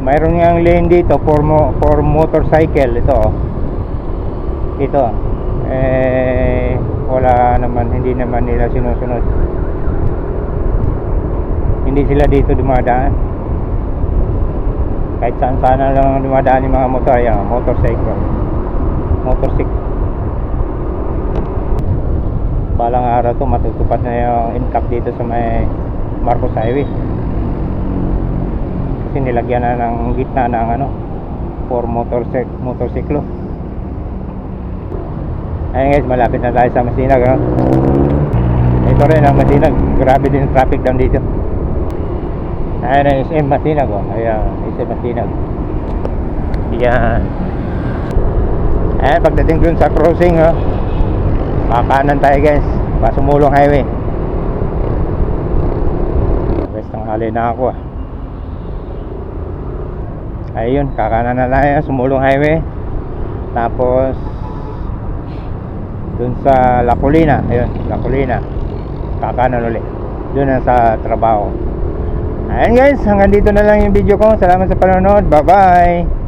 mayroon ngang lane dito for motorcycle. Ito oh. Ito wala naman, hindi naman nila sinusunod. Hindi sila dito dumadaan. Kahit saan sana lang dumadaan yung mga motor. Ayan, motorcycle. Balang araw to matutupad na yung NCAP dito sa may Marcos Highway. Kasi nilagyan na ng gitna ng for motorsiklo. Ayun guys, malapit na tayo sa Masinag. Ito rin ang Masinag. Grabe din traffic down dito. Ayan ang SM Masinag. Ayan, SM Masinag. Ayan. Ayan, pagdating dun sa crossing, kakanan tayo guys, Pasumulong Highway. Guys, tanghali na ako Ayun, kakanan na tayo, Sumulong Highway. Tapos dun sa La Colina. Ayun, La Colina, kakanan ulit dun na sa trabaho. Ayan guys, hanggang dito na lang yung video ko. Salamat sa panonood, bye bye.